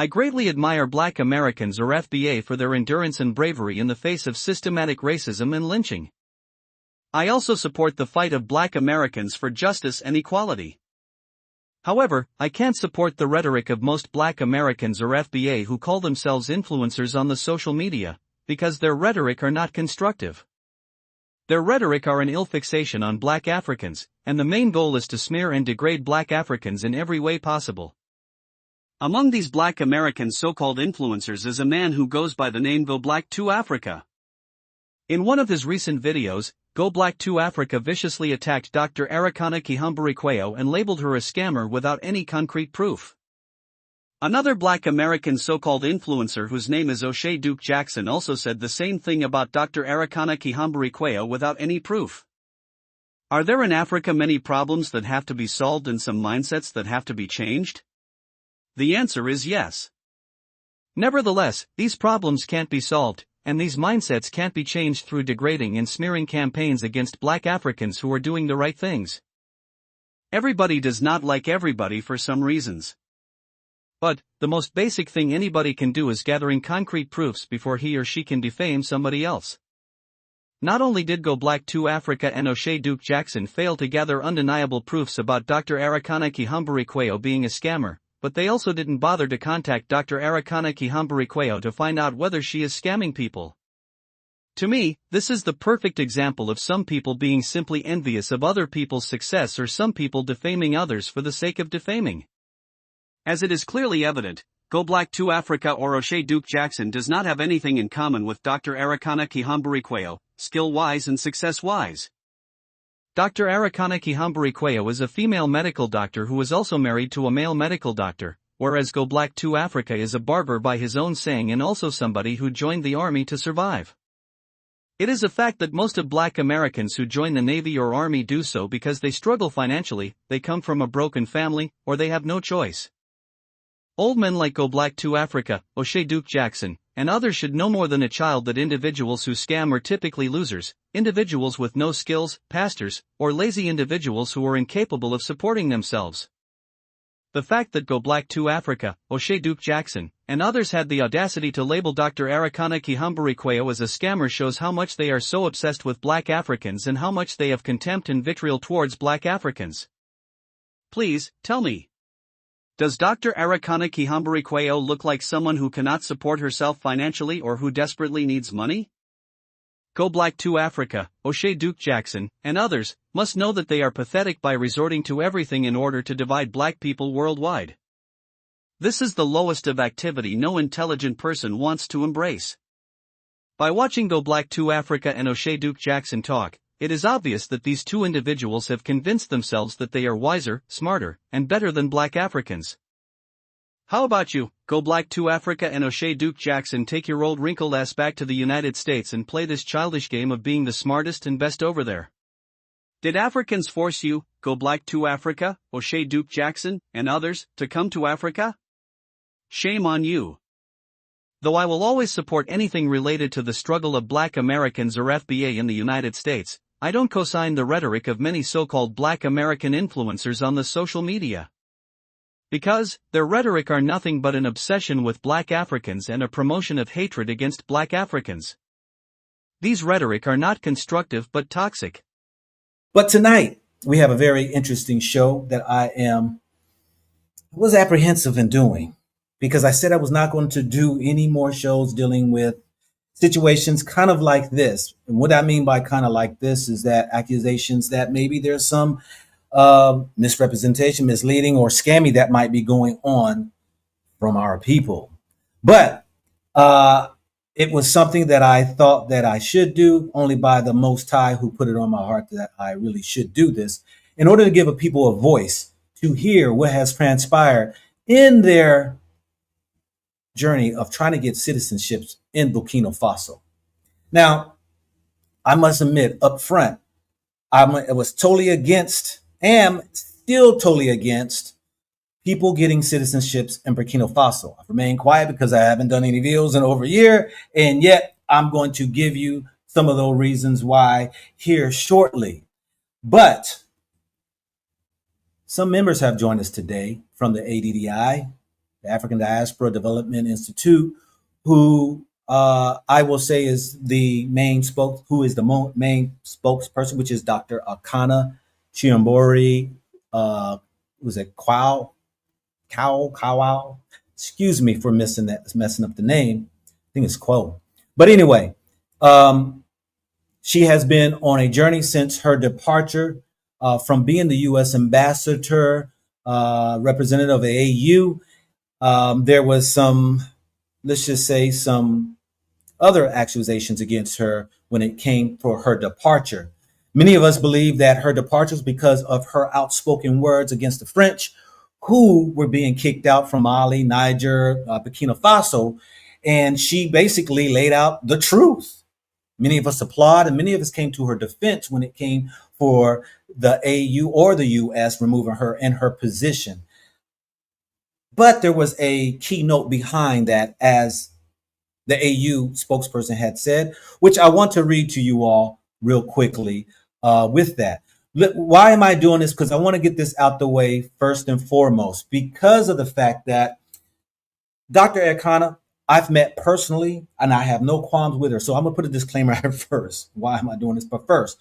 I greatly admire Black Americans or FBA for their endurance and bravery in the face of systematic racism and lynching. I also support the fight of Black Americans for justice and equality. However, I can't support the rhetoric of most Black Americans or FBA who call themselves influencers on the social media, because their rhetoric are not constructive. Their rhetoric are an ill fixation on Black Africans, and the main goal is to smear and degrade Black Africans in every way possible. Among these Black American so-called influencers is a man who goes by the name Go Black to Africa. In one of his recent videos, Go Black to Africa viciously attacked Dr. Arikana and labeled her a scammer without any concrete proof. Another Black American so-called influencer whose name is O'Shea Duke Jackson also said the same thing about Dr. Arikana without any proof. Are there in Africa many problems that have to be solved and some mindsets that have to be changed? The answer is yes. Nevertheless, these problems can't be solved, and these mindsets can't be changed through degrading and smearing campaigns against Black Africans who are doing the right things. Everybody does not like everybody for some reasons. But, the most basic thing anybody can do is gathering concrete proofs before he or she can defame somebody else. Not only did Go Black to Africa and O'Shea Duke Jackson fail to gather undeniable proofs about Dr. Arikana being a scammer, but they also didn't bother to contact Dr. Arikana to find out whether she is scamming people. To me, this is the perfect example of some people being simply envious of other people's success or some people defaming others for the sake of defaming. As it is clearly evident, Go Black to Africa or O'Shea Duke Jackson does not have anything in common with Dr. Arikana skill-wise and success-wise. Dr. Arikana is a female medical doctor who is also married to a male medical doctor, whereas Go Black to Africa is a barber by his own saying and also somebody who joined the army to survive. It is a fact that most of Black Americans who join the Navy or Army do so because they struggle financially, they come from a broken family, or they have no choice. Old men like Go Black to Africa, O'Shea Duke Jackson, and others should know more than a child that individuals who scam are typically losers, individuals with no skills, pastors, or lazy individuals who are incapable of supporting themselves. The fact that Go Black to Africa, O'Shea Duke Jackson, and others had the audacity to label Dr. Arikana as a scammer shows how much they are so obsessed with Black Africans and how much they have contempt and vitriol towards Black Africans. Please, tell me. Does Dr. Arikana look like someone who cannot support herself financially or who desperately needs money? Go Black to Africa, O'Shea Duke Jackson, and others, must know that they are pathetic by resorting to everything in order to divide Black people worldwide. This is the lowest of activity no intelligent person wants to embrace. By watching Go Black to Africa and O'Shea Duke Jackson talk, it is obvious that these two individuals have convinced themselves that they are wiser, smarter, and better than Black Africans. How about you, Go Black to Africa and O'Shea Duke Jackson? Take your old wrinkled ass back to the United States and play this childish game of being the smartest and best over there. Did Africans force you, Go Black to Africa, O'Shea Duke Jackson, and others, to come to Africa? Shame on you. Though I will always support anything related to the struggle of Black Americans or FBA in the United States, I don't co-sign the rhetoric of many so-called Black American influencers on the social media. Because, their rhetoric are nothing but an obsession with Black Africans and a promotion of hatred against Black Africans. These rhetoric are not constructive but toxic. But tonight, we have a very interesting show that I was apprehensive in doing, because I said I was not going to do any more shows dealing with situations kind of like this. And what I mean by kind of like this is that accusations that maybe there's some misrepresentation, misleading, or scammy that might be going on from our people. But it was something that I thought that I should do, only by the Most High who put it on my heart that I really should do this, in order to give a people a voice to hear what has transpired in their journey of trying to get citizenships in Burkina Faso. Now, I must admit up front, I was totally against, am still totally against people getting citizenships in Burkina Faso. I've remained quiet because I haven't done any videos in over a year, and yet I'm going to give you some of those reasons why here shortly. But some members have joined us today from the ADDI, the African Diaspora Development Institute, who I will say is the main main spokesperson, which is Dr. Arikana Chiambori. Was it Kowal? Excuse me for messing up the name. I think it's Quo. But anyway, she has been on a journey since her departure from being the U.S. ambassador, representative of the AU. There was some, let's just say, some other accusations against her when it came for her departure. Many of us believe that her departure was because of her outspoken words against the French, who were being kicked out from Mali, Niger, Burkina Faso. And she basically laid out the truth. Many of us applaud, and many of us came to her defense when it came for the AU or the US removing her in her position. But there was a keynote behind that, as the AU spokesperson had said, which I want to read to you all real quickly with that. Why am I doing this? Because I want to get this out the way first and foremost, because of the fact that Dr. Arikana, I've met personally, and I have no qualms with her. So I'm going to put a disclaimer out first. Why am I doing this? But first,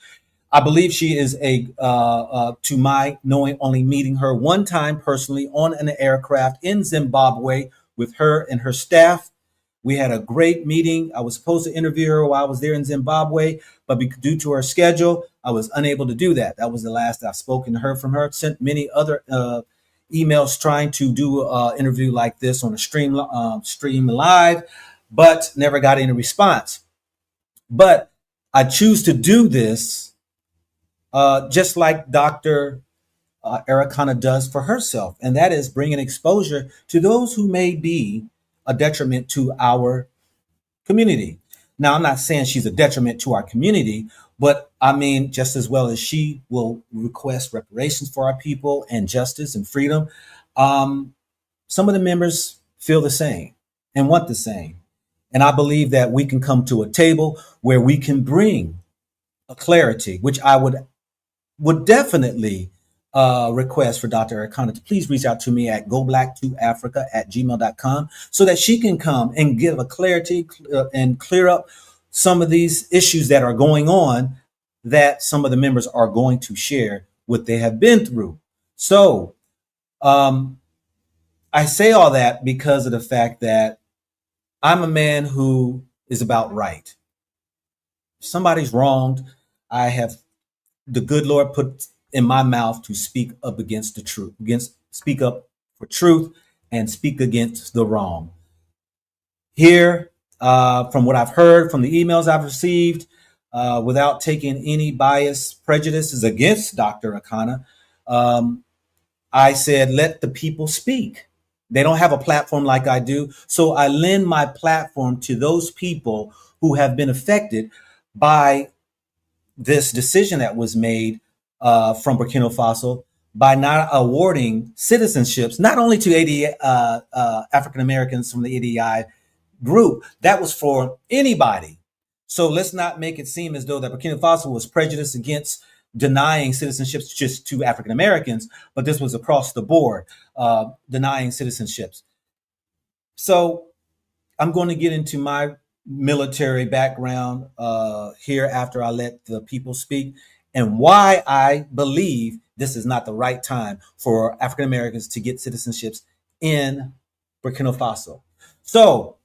I believe she is to my knowing, only meeting her one time personally on an aircraft in Zimbabwe with her and her staff. We had a great meeting. I was supposed to interview her while I was there in Zimbabwe, but due to her schedule, I was unable to do that. That was the last I've spoken to her from her. Sent many other emails trying to do an interview like this on a stream live, but never got any response. But I choose to do this just like Dr. Arikana does for herself, and that is bringing exposure to those who may be a detriment to our community. Now, I'm not saying she's a detriment to our community, but I mean, just as well as she will request reparations for our people and justice and freedom, some of the members feel the same and want the same. And I believe that we can come to a table where we can bring a clarity, which I would definitely request for Dr. Arikana to please reach out to me at goblack2africa@gmail.com so that she can come and give a clarity and clear up some of these issues that are going on that some of the members are going to share what they have been through. So I say all that because of the fact that I'm a man who is about right. If somebody's wronged, I have the good Lord put in my mouth to speak up against the truth, speak up for truth and speak against the wrong. Here, from what I've heard, from the emails I've received, without taking any bias, prejudices against Dr. Arikana, I said, let the people speak. They don't have a platform like I do. So I lend my platform to those people who have been affected by this decision that was made from Burkina Faso by not awarding citizenships, not only to African Americans from the ADI group, that was for anybody. So let's not make it seem as though that Burkina Faso was prejudiced against denying citizenships just to African Americans, but this was across the board, denying citizenships. So I'm going to get into my military background here after I let the people speak, and why I believe this is not the right time for African Americans to get citizenships in Burkina Faso. So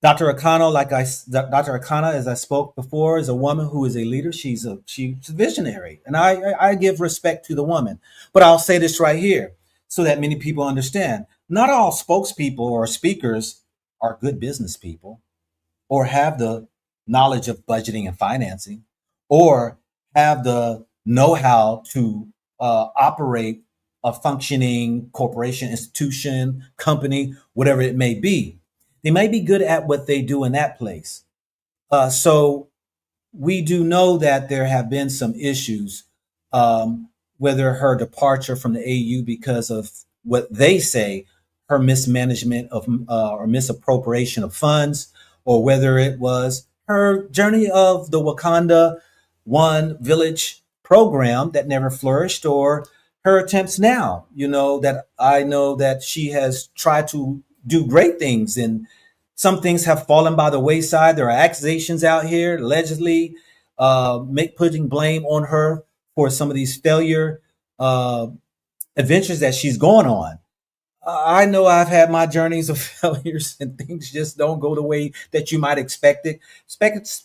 Dr. Arikana, as I spoke before, is a woman who is a leader. She's a visionary, and I give respect to the woman. But I'll say this right here so that many people understand. Not all spokespeople or speakers are good business people or have the knowledge of budgeting and financing or have the know-how to operate a functioning corporation, institution, company, whatever it may be. They may be good at what they do in that place. So we do know that there have been some issues, whether her departure from the AU because of what they say, her mismanagement of or misappropriation of funds, or whether it was her journey of the Wakanda One Village program that never flourished, or her attempts now, that I know that she has tried to do great things, and some things have fallen by the wayside. There are accusations out here allegedly putting blame on her for some of these failure uh, adventures that she's gone on. I know I've had my journeys of failures, and things just don't go the way that you might expect it,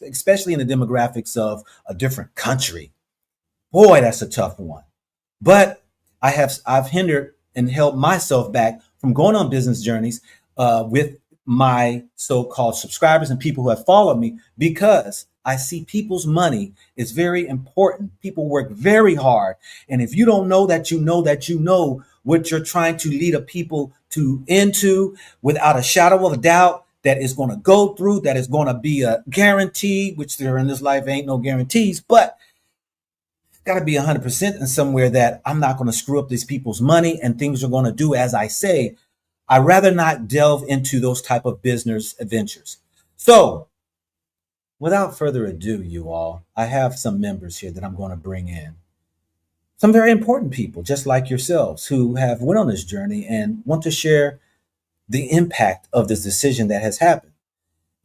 especially in the demographics of a different country. Boy, that's a tough one. But I've hindered and held myself back from going on business journeys with my so-called subscribers and people who have followed me, because I see people's money is very important. People work very hard. And if you don't know that you know what you're trying to lead a people to into, without a shadow of a doubt, that is going to go through, that is going to be a guarantee, which there in this life ain't no guarantees, but got to be 100% in somewhere that I'm not going to screw up these people's money and things are going to do as I say. I'd rather not delve into those type of business adventures. So without further ado, you all, I have some members here that I'm going to bring in. Some very important people, just like yourselves, who have went on this journey and want to share the impact of this decision that has happened.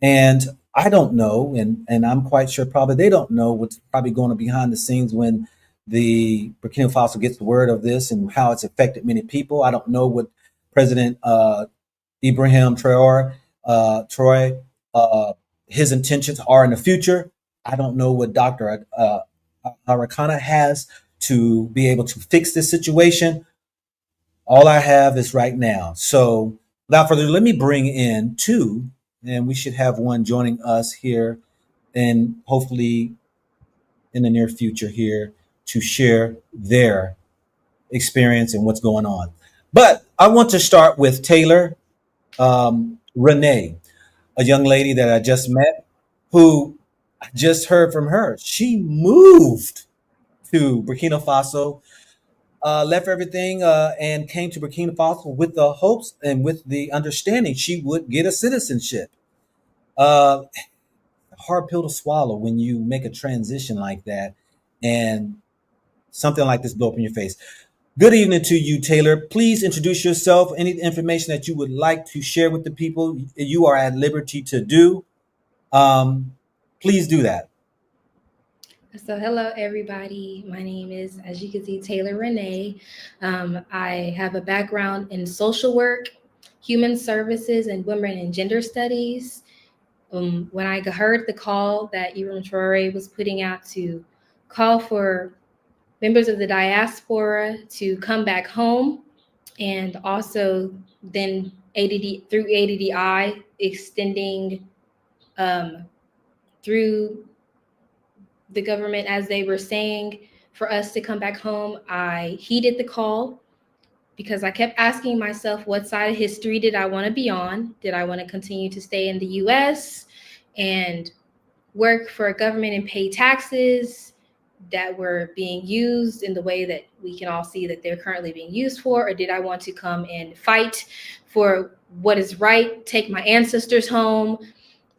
And I don't know, and I'm quite sure probably they don't know what's probably going on behind the scenes when the Burkina Faso gets the word of this and how it's affected many people. I don't know what President Ibrahim Traore, his intentions are in the future. I don't know what Dr. Arikana has to be able to fix this situation. All I have is right now. So without further ado, let me bring in two, and we should have one joining us here, and hopefully in the near future here, to share their experience and what's going on. But I want to start with Taylor Renee, a young lady that I just met, who I just heard from her. She moved to Burkina Faso, left everything, and came to Burkina Faso with the hopes and with the understanding she would get a citizenship. Uh, Hard pill to swallow when you make a transition like that and something like this blow up in your face. Good evening to you, Taylor. Please introduce yourself. Any information that you would like to share with the people, you are at liberty to do. Please do that. So, hello, everybody. My name is, as you can see, Taylor Renee. I have a background in social work, human services, and women and gender studies. When I heard the call that Ibrahim Traore was putting out to call for members of the diaspora to come back home, and also then ADD through ADDI extending through the government, as they were saying, for us to come back home, I heeded the call because I kept asking myself, what side of history did I want to be on? Did I want to continue to stay in the US and work for a government and pay taxes that were being used in the way that we can all see that they're currently being used for? Or did I want to come and fight for what is right, take my ancestors home,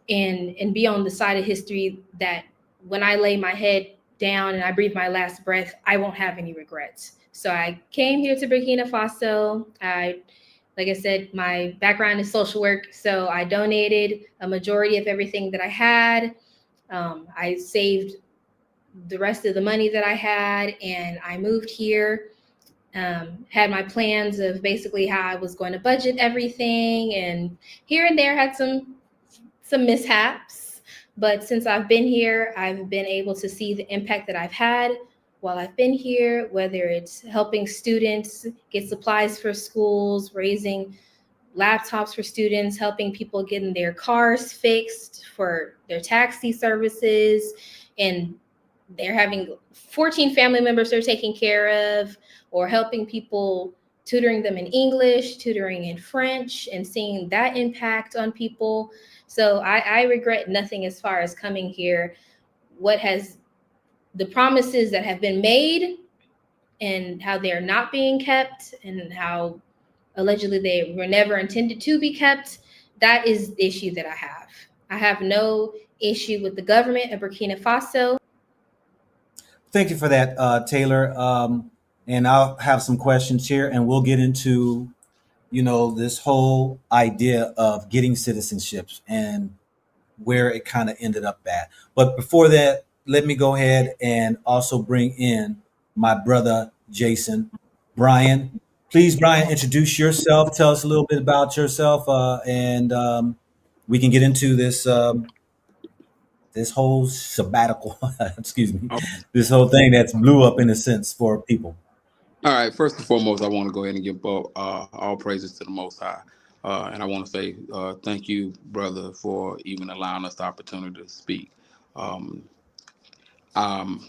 and be on the side of history that when I lay my head down and I breathe my last breath, I won't have any regrets? So I came here to Burkina Faso. Like I said, my background is social work. So I donated a majority of everything that I had. I saved the rest of the money that I had, and I moved here. Had my plans of basically how I was going to budget everything, and here and there had some mishaps, but since I've been here, I've been able to see the impact that I've had while I've been here, whether it's helping students get supplies for schools, raising laptops for students, helping people getting their cars fixed for their taxi services, and they're having 14 family members they're taking care of, or helping people, tutoring them in English, tutoring in French, and seeing that impact on people. So I regret nothing as far as coming here. What has the promises that have been made and how they are not being kept, and how allegedly they were never intended to be kept, that is the issue that I have. I have no issue with the government of Burkina Faso. Thank you for that, Taylor. and I'll have some questions here, and we'll get into, this whole idea of getting citizenships and where it kind of ended up at. But before that, let me go ahead and also bring in my brother Jason. Brian, please, Brian, introduce yourself. Tell us a little bit about yourself, and we can get into this whole sabbatical. Excuse me, Oh, this whole thing that's blew up in a sense for people. all right. First and foremost, I want to go ahead and give all praises to the Most High, and I want to say thank you, brother, for even allowing us the opportunity to speak. Um, um,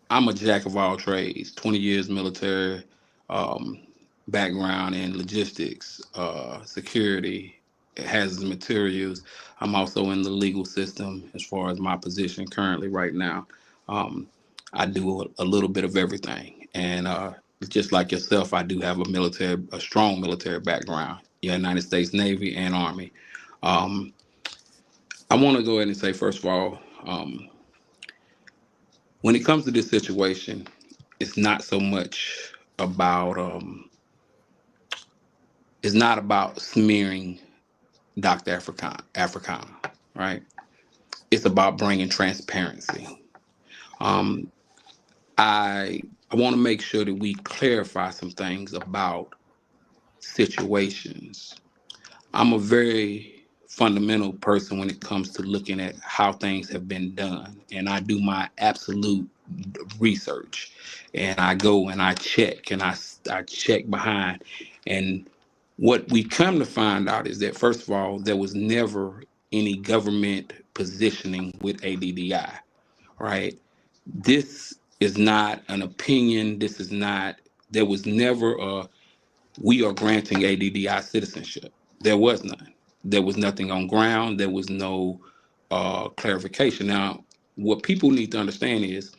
I'm a jack of all trades. 20 years military um, background in logistics, security, hazardous materials. I'm also in the legal system as far as my position currently right now. Um, I do a little bit of everything, and just like yourself, I do have a strong military background. United States Navy and Army. Um, I want to go ahead and say, first of all, when it comes to this situation, it's not so much about it's not about smearing Dr. Africana, right? It's about bringing transparency. Um, I want to make sure that we clarify some things about situations. I'm a very fundamental person when it comes to looking at how things have been done, and I do my absolute research, and I go and I check and I check behind, and what we come to find out is that first of all, there was never any government positioning with ADDI, right? This is not an opinion. This is not. There was never a we are granting ADDI citizenship. There was none. There was nothing on ground. There was no clarification. Now, what people need to understand is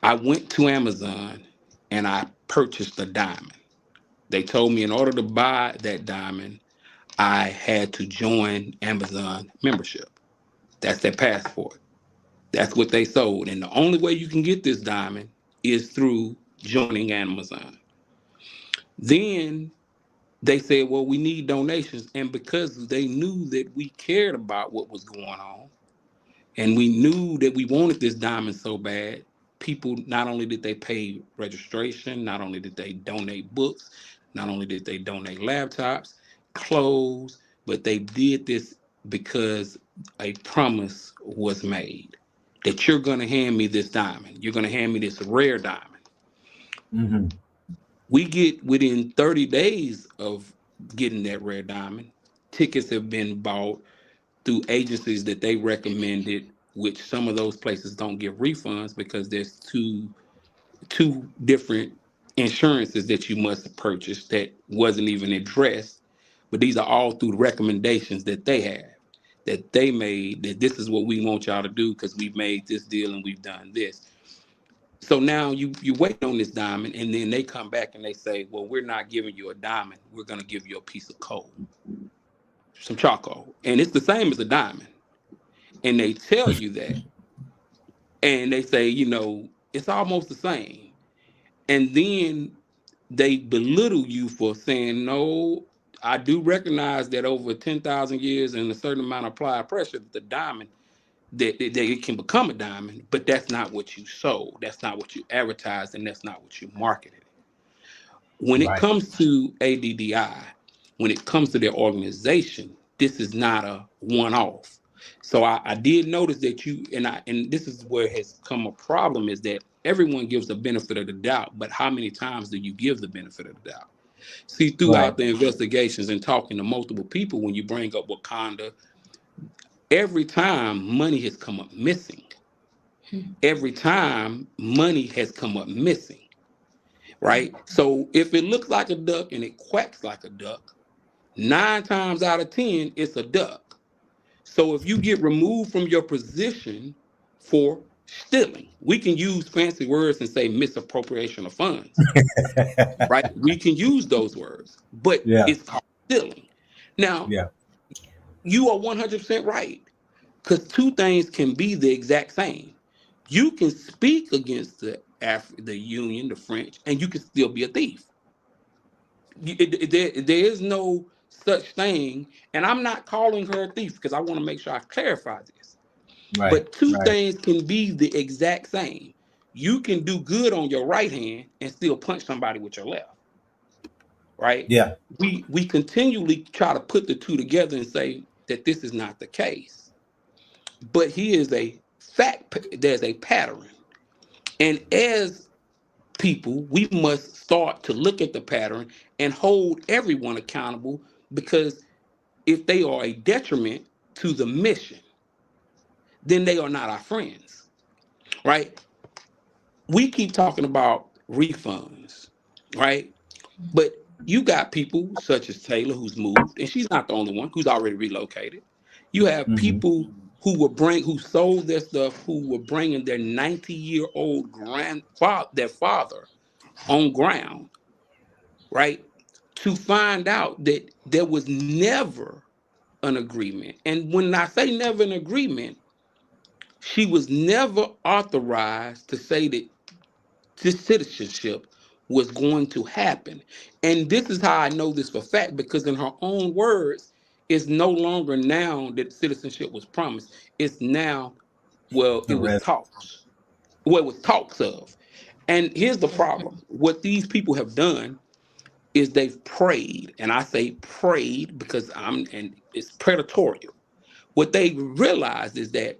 I went to Amazon and I purchased a diamond. They told me in order to buy that diamond, I had to join Amazon membership. That's their passport. That's what they sold. And the only way you can get this diamond is through joining Amazon. Then they said, well, we need donations. And because they knew that we cared about what was going on, and we knew that we wanted this diamond so bad, people not only did they pay registration, not only did they donate books, not only did they donate laptops, clothes, but they did this because a promise was made that you're going to hand me this diamond. You're going to hand me this rare diamond. Mm-hmm. We get within 30 days of getting that rare diamond, tickets have been bought through agencies that they recommended, which some of those places don't give refunds because there's two different insurances that you must purchase that wasn't even addressed. But these are all through recommendations that they have, that they made, that this is what we want y'all to do because we've made this deal and we've done this. So now you wait on this diamond, and then they come back and they say, well, we're not giving you a diamond. We're going to give you a piece of coal, some charcoal. And it's the same as a diamond. And they tell you that. And they say, it's almost the same. And then they belittle you for saying, no, I do recognize that over 10,000 years and a certain amount of applied pressure, the diamond, that it can become a diamond, but that's not what you sold. That's not what you advertised, and that's not what you marketed. When it Right. comes to ADDI, when it comes to their organization, this is not a one-off. So I did notice that and this is where it has come a problem is that everyone gives the benefit of the doubt, but how many times do you give the benefit of the doubt? See, Right. throughout the investigations and talking to multiple people, when you bring up Wakanda, every time money has come up missing. Every time money has come up missing. Right? So if it looks like a duck and it quacks like a duck, 9 times out of 10, it's a duck. So if you get removed from your position for stealing, we can use fancy words and say misappropriation of funds, right? We can use those words, but Yeah. it's called stealing. Now, Yeah. you are 100% right because two things can be the exact same. You can speak against the the Union, the French, and you can still be a thief. There is no such thing, and I'm not calling her a thief because I want to make sure I clarify this. Right. But two Right. things can be the exact same. You can do good on your right hand and still punch somebody with your left. Right? Yeah. We continually try to put the two together and say that this is not the case. But here is a fact, there's a pattern. And as people, we must start to look at the pattern and hold everyone accountable, because if they are a detriment to the mission, then they are not our friends, right? We keep talking about refunds, right? But you got people such as Taylor, who's moved, and she's not the only one, who's already relocated. You have people who sold their stuff, who were bringing their 90-year-old their father on ground, right? To find out that there was never an agreement. And when I say never an agreement, she was never authorized to say that this citizenship was going to happen. And this is how I know this for fact, because in her own words, it's no longer now that citizenship was promised. It's now, well, it was talks. Well, it was talks of. And here's the problem. What these people have done is they've prayed, and I say prayed because and it's predatorial. What they realized is that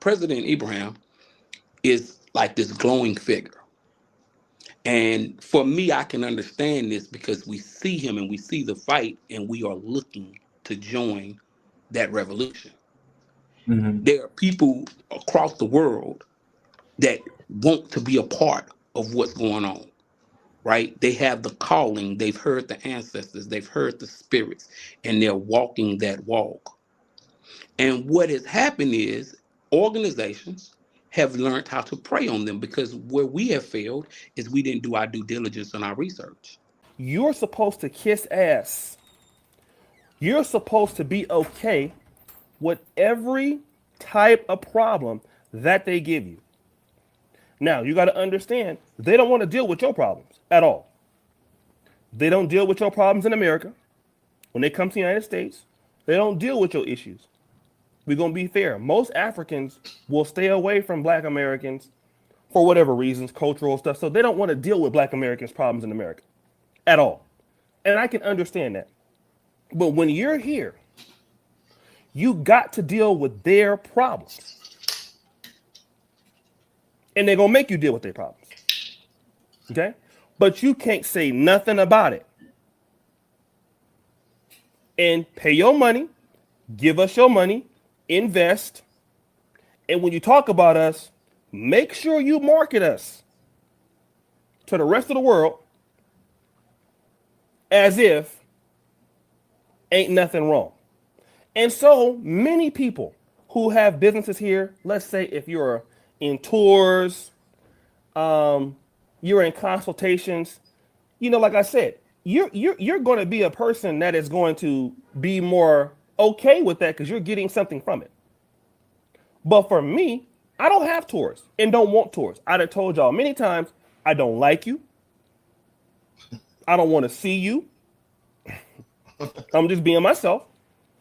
President Abraham is like this glowing figure. And for me, I can understand this because we see him and we see the fight, and we are looking to join that revolution. There are people across the world that want to be a part of what's going on, right? They have the calling, they've heard the ancestors, they've heard the spirits, and they're walking that walk. And what has happened is organizations have learned how to prey on them, because where we have failed is we didn't do our due diligence on our research. You're supposed to kiss ass. You're supposed to be okay with every type of problem that they give you. Now, you got to understand, they don't want to deal with your problems at all. They don't deal with your problems in America. When they come to the United States, they don't deal with your issues. We're going to be fair. Most Africans will stay away from Black Americans for whatever reasons, cultural stuff. So they don't want to deal with Black Americans' problems in America at all. And I can understand that. But when you're here, you got to deal with their problems. And they're going to make you deal with their problems. Okay? But you can't say nothing about it. And pay your money, give us your money, invest. And when you talk about us, make sure you market us to the rest of the world as if ain't nothing wrong. And so many people who have businesses here, let's say if you're in tours, you're in consultations, you know, like I said, you're going to be a person that is going to be more okay with that because you're getting something from it. But for me, I don't have tours and don't want tours. I'd have told y'all many times, I don't like you. I don't want to see you. I'm just being myself.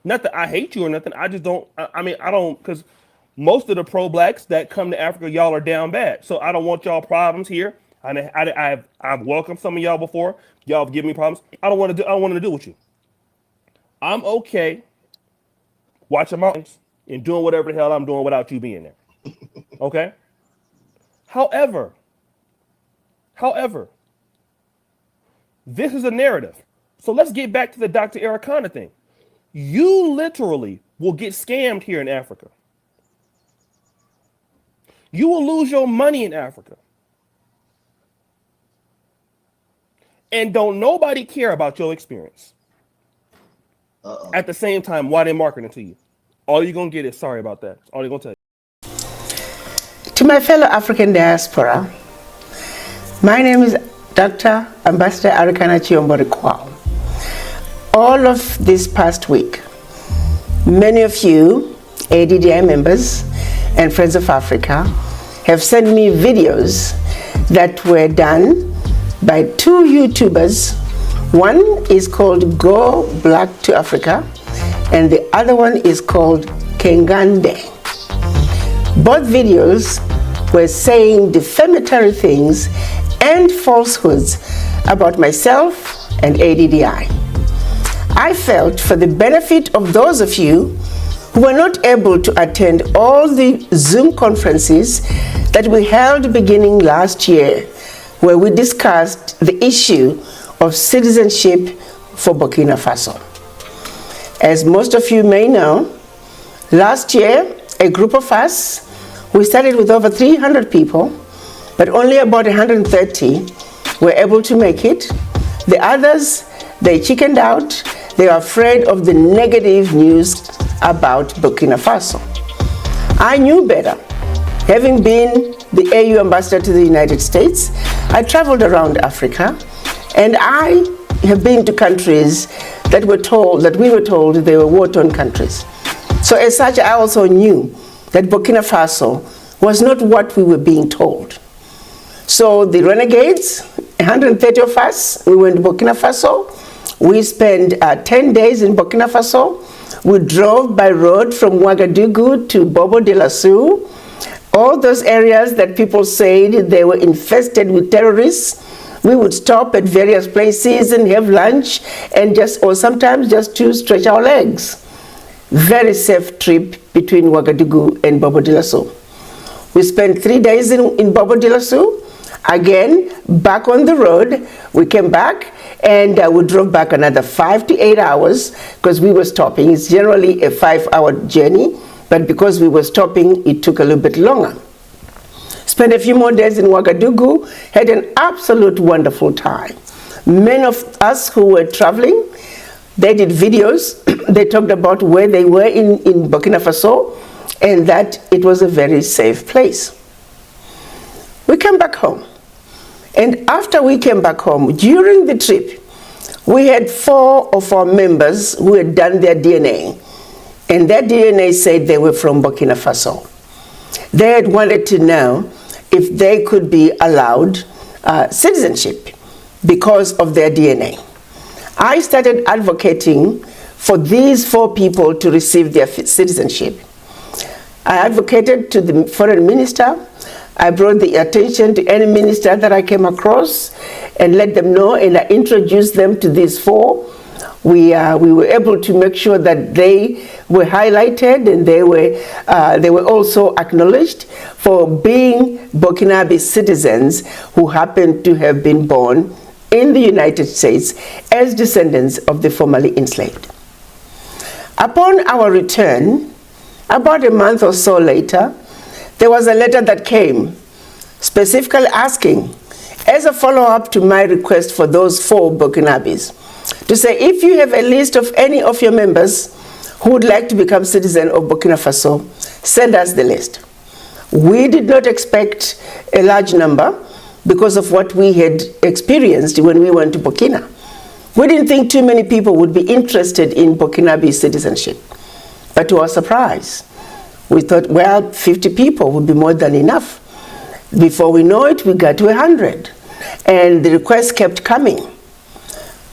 Not that I hate you or nothing. I just don't. I don't, because most of the pro-blacks that come to Africa, y'all are down bad. So I don't want y'all problems here. I've welcomed some of y'all before. Y'all have given me problems. I don't want to do with you. I'm okay watching mountains and doing whatever the hell I'm doing without you being there. Okay? However, this is a narrative. So let's get back to the Dr. Arikana thing. You literally will get scammed here in Africa. You will lose your money in Africa. And don't nobody care about your experience. At the same time, why they marketing to you? All you're going to get is sorry about that. That's all they're going to tell you. To my fellow African diaspora, my name is Dr. Ambassador Arikana Chiomborikwa. All of this past week, many of you, ADDI members and Friends of Africa, have sent me videos that were done by two YouTubers. One is called Go Black to Africa, and the other one is called Kengande. Both videos were saying defamatory things and falsehoods about myself and ADDI. I felt, for the benefit of those of you who were not able to attend all the Zoom conferences that we held beginning last year, where we discussed the issue of citizenship for Burkina Faso. As most of you may know, last year, a group of us, we started with over 300 people, but only about 130 were able to make it. The others, they chickened out. They were afraid of the negative news about Burkina Faso. I knew better. Having been the AU ambassador to the United States, I traveled around Africa, and I have been to countries that we were told they were war-torn countries. So as such, I also knew that Burkina Faso was not what we were being told. So the renegades, 130 of us, we went to Burkina Faso. We spent 10 days in Burkina Faso. We drove by road from Ouagadougou to Bobo Dioulasso. All those areas that people said they were infested with terrorists, we would stop at various places and have lunch and or sometimes just to stretch our legs. Very safe trip between Ouagadougou and Bobo Dioulasso. We spent 3 days in Bobo Dioulasso. Again, back on the road, we came back and we drove back another 5 to 8 hours because we were stopping. It's generally a 5-hour journey, but because we were stopping, it took a little bit longer. Spent a few more days in Ouagadougou, had an absolute wonderful time. Many of us who were traveling, they did videos. They talked about where they were in Burkina Faso and that it was a very safe place. We came back home. And after we came back home, during the trip, we had 4 of our members who had done their DNA. And their DNA said they were from Burkina Faso. They had wanted to know if they could be allowed citizenship because of their DNA. I started advocating for these 4 people to receive their citizenship. I advocated to the foreign minister. I brought the attention to any minister that I came across and let them know, and I introduced them to these 4. We were able to make sure that they were highlighted and they were also acknowledged for being Burkinabe citizens who happened to have been born in the United States as descendants of the formerly enslaved. Upon our return, about a month or so later, there was a letter that came specifically asking, as a follow-up to my request for those 4 Burkinabes, to say, if you have a list of any of your members who would like to become citizen of Burkina Faso, send us the list. We did not expect a large number because of what we had experienced when we went to Burkina. We didn't think too many people would be interested in Burkinabe citizenship. But to our surprise, we thought, well, 50 people would be more than enough. Before we know it, we got to 100. And the requests kept coming.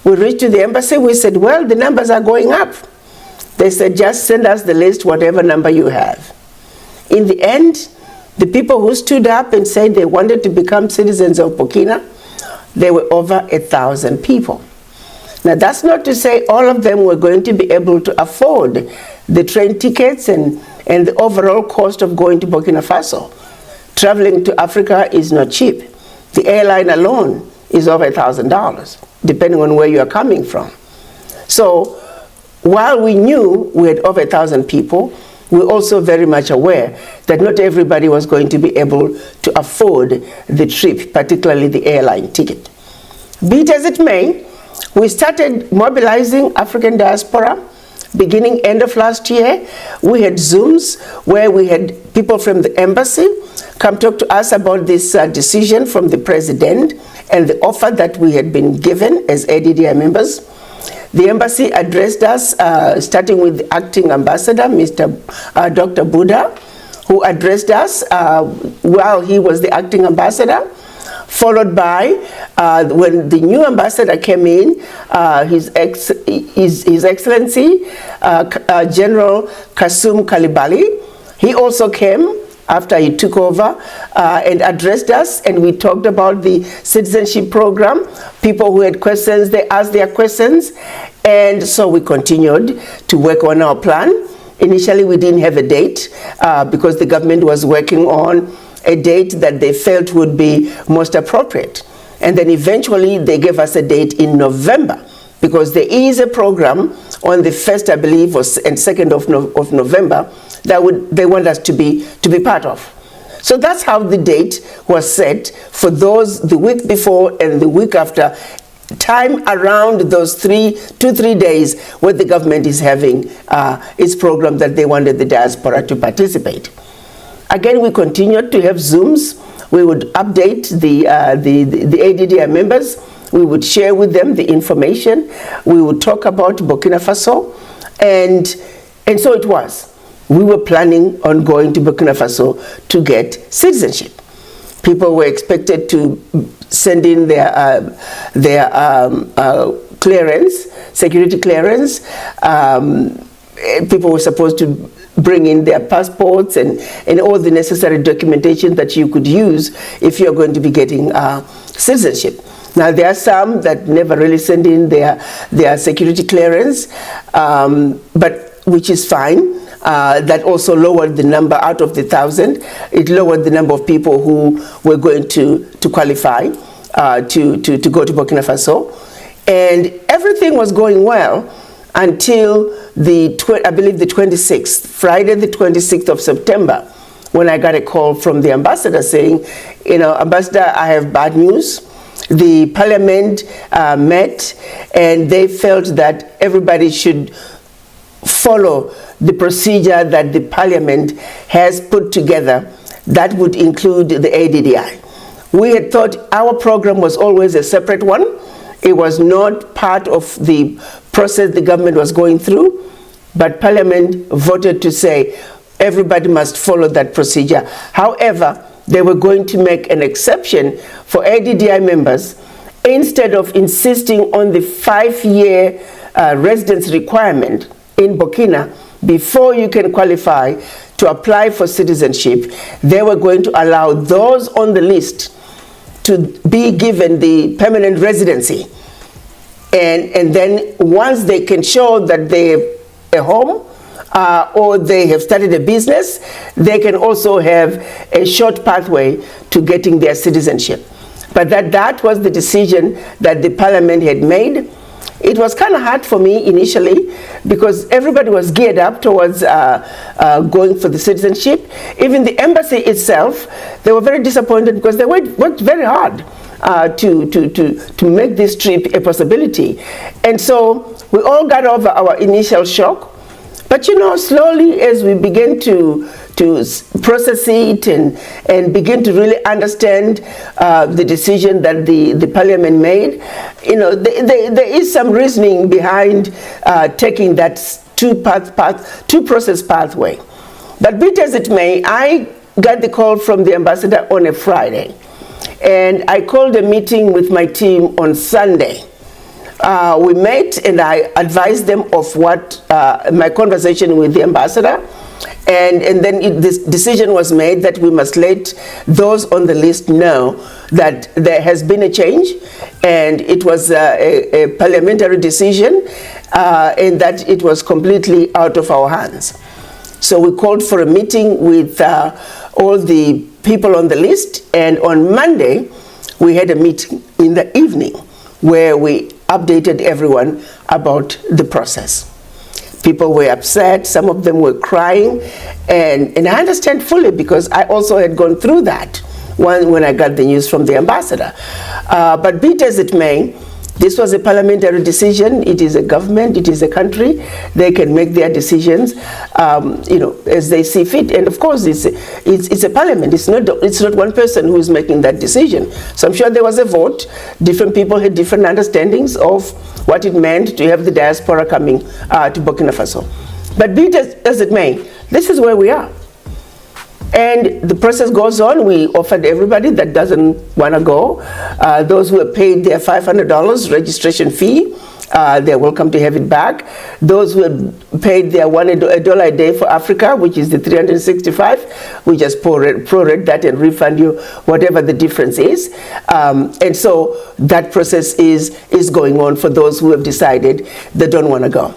We reached to the embassy, we said, well, the numbers are going up. They said, just send us the list, whatever number you have. In the end, the people who stood up and said they wanted to become citizens of Burkina, there were over 1,000 people. Now, that's not to say all of them were going to be able to afford the train tickets and the overall cost of going to Burkina Faso. Traveling to Africa is not cheap. The airline alone is over $1,000, depending on where you are coming from. So while we knew we had over 1,000 people, we were also very much aware that not everybody was going to be able to afford the trip, particularly the airline ticket. Be it as it may, we started mobilizing African diaspora beginning end of last year. We had Zooms where we had people from the embassy come talk to us about this decision from the president and the offer that we had been given as ADDI members. The embassy addressed us, starting with the acting ambassador, Dr. Buddha, who addressed us while he was the acting ambassador, followed by when the new ambassador came in, His Excellency General Kasum Kalibali. He also came after he took over and addressed us, and we talked about the citizenship program. People who had questions, they asked their questions, and so we continued to work on our plan. Initially, we didn't have a date because the government was working on a date that they felt would be most appropriate. And then eventually, they gave us a date in November, because there is a program on the 1st, I believe, and 2nd of November that they want us to be part of. So that's how the date was set for those the week before and the week after, time around those 2-3 days where the government is having its program that they wanted the diaspora to participate. Again, we continued to have Zooms. We would update the ADDI members. We would share with them the information. We would talk about Burkina Faso. And so it was. We were planning on going to Burkina Faso to get citizenship. People were expected to send in their clearance, security clearance. People were supposed to bring in their passports and all the necessary documentation that you could use if you're going to be getting citizenship. Now, there are some that never really send in their security clearance, but which is fine. That also lowered the number out of the 1,000. It lowered the number of people who were going to qualify to go to Burkina Faso. And everything was going well until I believe the 26th, Friday the 26th of September, when I got a call from the ambassador saying, Ambassador, I have bad news. The parliament met and they felt that everybody should follow the procedure that the parliament has put together. That would include the ADDI. We had thought our program was always a separate one. It was not part of the process the government was going through, but parliament voted to say everybody must follow that procedure. However, they were going to make an exception for ADDI members. Instead of insisting on the 5-year residence requirement in Burkina before you can qualify to apply for citizenship, they were going to allow those on the list to be given the permanent residency. And then once they can show that they have a home or they have started a business, they can also have a short pathway to getting their citizenship. But that was the decision that the parliament had made. It was kind of hard for me initially because everybody was geared up towards going for the citizenship. Even the embassy itself, they were very disappointed because they worked very hard to make this trip a possibility. And so we all got over our initial shock. But slowly as we began to process it and begin to really understand the decision that the parliament made, there is some reasoning behind taking that two-process pathway. But be it as it may, I got the call from the ambassador on a Friday, and I called a meeting with my team on Sunday. We met and I advised them of what my conversation with the ambassador, and then this decision was made that we must let those on the list know that there has been a change, and it was a parliamentary decision, and that it was completely out of our hands. So we called for a meeting with all the people on the list, and on Monday we had a meeting in the evening where we updated everyone about the process. People were upset, some of them were crying, and I understand fully because I also had gone through that when I got the news from the ambassador. But be it as it may, this was a parliamentary decision. It is a government, it is a country. They can make their decisions, as they see fit. And of course, it's a parliament. It's not one person who is making that decision. So I'm sure there was a vote. Different people had different understandings of what it meant to have the diaspora coming to Burkina Faso. But be it as it may, this is where we are. And the process goes on. We offered everybody that doesn't want to go, those who have paid their $500 registration fee, they're welcome to have it back. Those who have paid their $1 a day for Africa, which is the $365, we just prorate that and refund you whatever the difference is. And so that process is going on for those who have decided they don't want to go.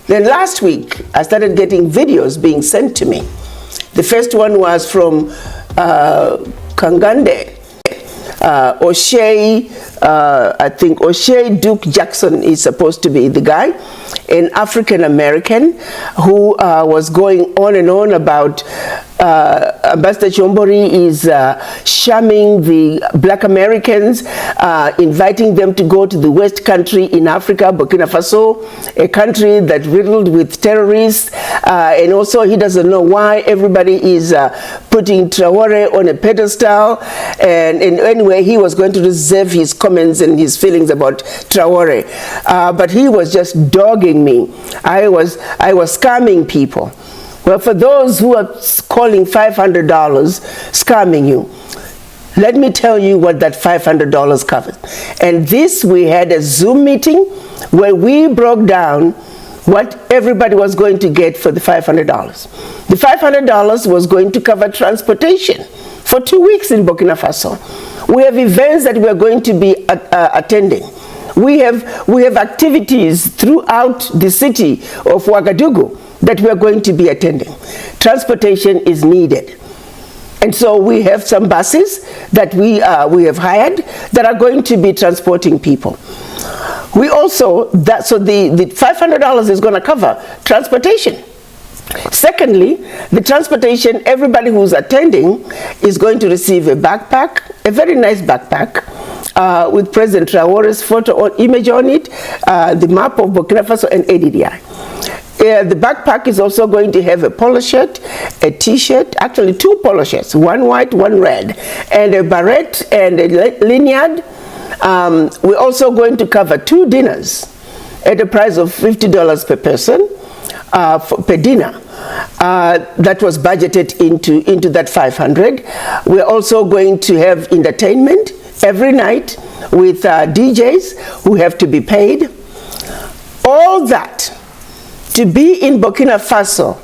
Then last week, I started getting videos being sent to me. The first one was from Kangande. O'Shea, I think O'Shea Duke Jackson is supposed to be the guy, an African American who was going on and on about Ambassador Chombori is shamming the Black Americans, inviting them to go to the West country in Africa, Burkina Faso, a country that's riddled with terrorists, and also he doesn't know why everybody is putting Traore on a pedestal, and anyway, he was going to reserve his comments and his feelings about Traore, but he was just dogging me. I was scamming people. Well, for those who are calling $500 scamming you, let me tell you what that $500 covers. And this, we had a Zoom meeting where we broke down what everybody was going to get for the $500. The $500 was going to cover transportation for 2 weeks in Burkina Faso. We have events that we are going to be attending. We have activities throughout the city of Ouagadougou that we are going to be attending. Transportation is needed. And so we have some buses that we have hired that are going to be transporting people. We also, so the $500 is going to cover transportation. Secondly, the transportation, everybody who's attending is going to receive a backpack, a very nice backpack, with President Traore's photo or image on it, the map of Burkina Faso and ADDI. The backpack is also going to have a polo shirt, a t-shirt, actually 2 polo shirts, one white, one red, and a beret and a lanyard. We're also going to cover 2 dinners at a price of $50 per person per dinner. That was budgeted into that 500. We're also going to have entertainment every night with DJs who have to be paid. All that to be in Burkina Faso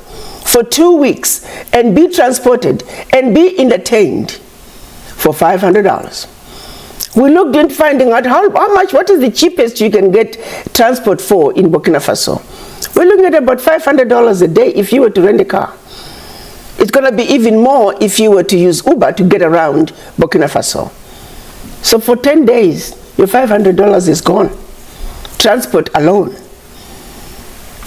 for 2 weeks and be transported and be entertained for $500. We looked into finding out how much, what is the cheapest you can get transport for in Burkina Faso. We're looking at about $500 a day if you were to rent a car. It's going to be even more if you were to use Uber to get around Burkina Faso. So for 10 days, your $500 is gone. Transport alone.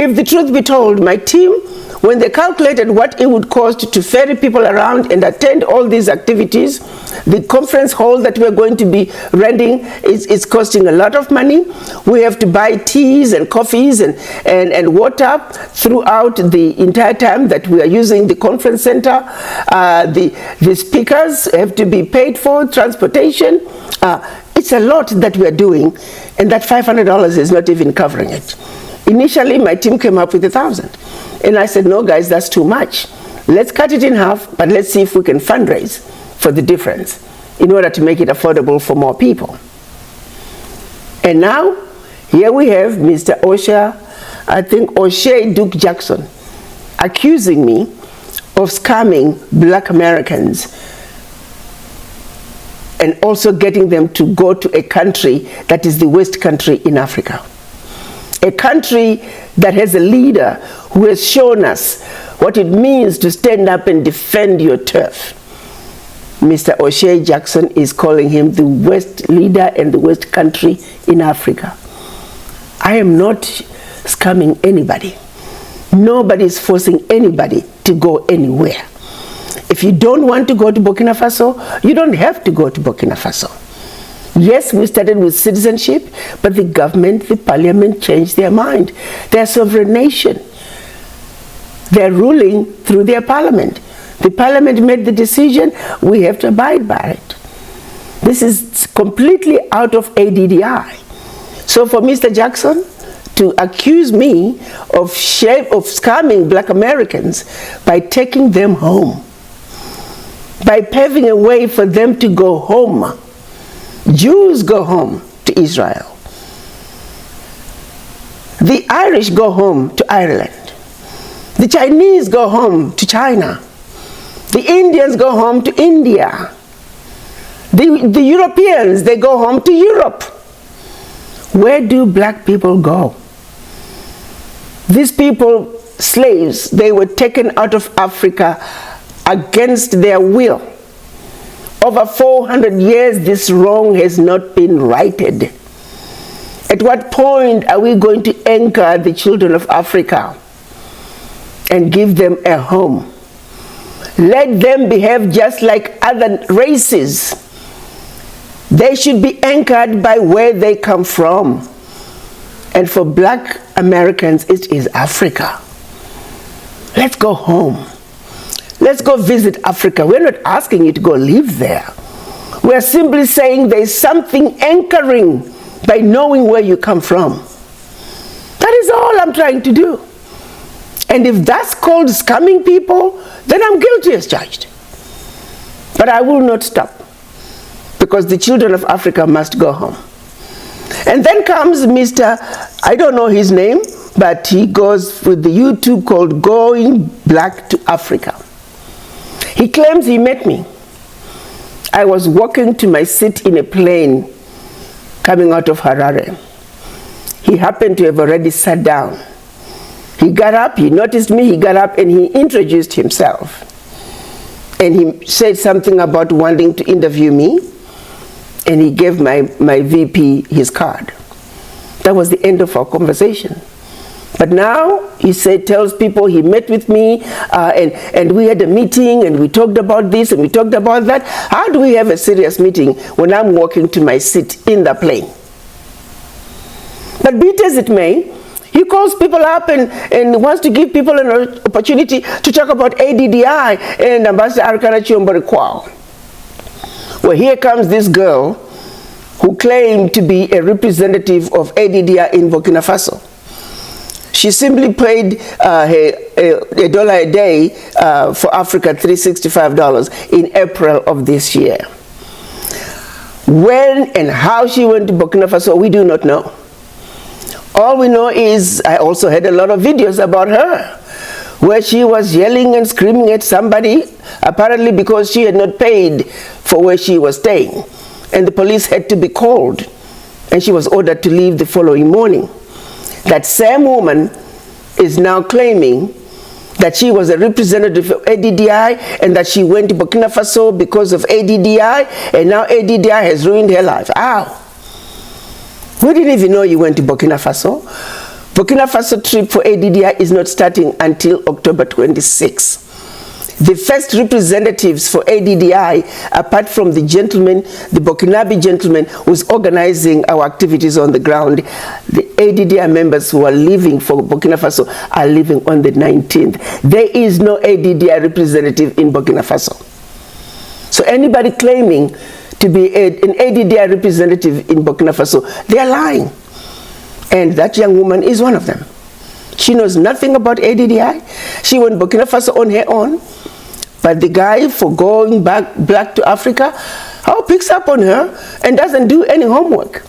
If the truth be told, my team, when they calculated what it would cost to ferry people around and attend all these activities, the conference hall that we're going to be renting is costing a lot of money. We have to buy teas and coffees and water throughout the entire time that we are using the conference center. The speakers have to be paid for, transportation. It's a lot that we are doing, and that $500 is not even covering it. Initially, my team came up with 1,000. And I said, no, guys, that's too much. Let's cut it in half, but let's see if we can fundraise for the difference in order to make it affordable for more people. And now, here we have Mr. O'Shea Duke Jackson, accusing me of scamming Black Americans and also getting them to go to a country that is the West country in Africa. A country that has a leader who has shown us what it means to stand up and defend your turf. Mr. O'Shea Jackson is calling him the West leader and the West country in Africa. I am not scamming anybody. Nobody is forcing anybody to go anywhere. If you don't want to go to Burkina Faso, you don't have to go to Burkina Faso. Yes, we started with citizenship, but the government, the parliament changed their mind. They're a sovereign nation. They're ruling through their parliament. The parliament made the decision, we have to abide by it. This is completely out of ADDI. So for Mr. Jackson to accuse me of scamming Black Americans by taking them home, by paving a way for them to go home. Jews go home to Israel. The Irish go home to Ireland. The Chinese go home to China. The Indians go home to India. The Europeans, they go home to Europe. Where do black people go? These people, slaves, they were taken out of Africa against their will. Over 400 years, this wrong has not been righted. At what point are we going to anchor the children of Africa and give them a home? Let them behave just like other races. They should be anchored by where they come from. And for black Americans, it is Africa. Let's go home. Let's go visit Africa. We're not asking you to go live there. We're simply saying there's something anchoring by knowing where you come from. That is all I'm trying to do. And if that's called scamming people, then I'm guilty as charged. But I will not stop, because the children of Africa must go home. And then comes Mr., I don't know his name, but he goes with the YouTube called Going Black to Africa. He claims he met me. I was walking to my seat in a plane coming out of Harare. He happened to have already sat down. He got up, he noticed me, he got up and he introduced himself. And he said something about wanting to interview me, and he gave my VP his card. That was the end of our conversation. But now he tells people he met with me and we had a meeting and we talked about this and we talked about that. How do we have a serious meeting when I'm walking to my seat in the plane? But be it as it may, he calls people up and wants to give people an opportunity to talk about ADDI and Ambassador Arikana Chiombo. Well, here comes this girl who claimed to be a representative of ADDI in Burkina Faso. She simply paid $1 a day for Africa, $365 in April of this year. When and how she went to Burkina Faso, we do not know. All we know is I also had a lot of videos about her where she was yelling and screaming at somebody, apparently because she had not paid for where she was staying. And the police had to be called, and she was ordered to leave the following morning. That same woman is now claiming that she was a representative of ADDI and that she went to Burkina Faso because of ADDI, and now ADDI has ruined her life. Ow! We didn't even know you went to Burkina Faso. Burkina Faso trip for ADDI is not starting until October 26. The first representatives for ADDI, apart from the gentleman, the Burkinabe gentleman who's organizing our activities on the ground, the ADDI members who are leaving for Burkina Faso are leaving on the 19th. There is no ADDI representative in Burkina Faso. So anybody claiming to be an ADDI representative in Burkina Faso, they are lying. And that young woman is one of them. She knows nothing about ADDI. She went Burkina Faso on her own. But the guy, for going black to Africa, picks up on her and doesn't do any homework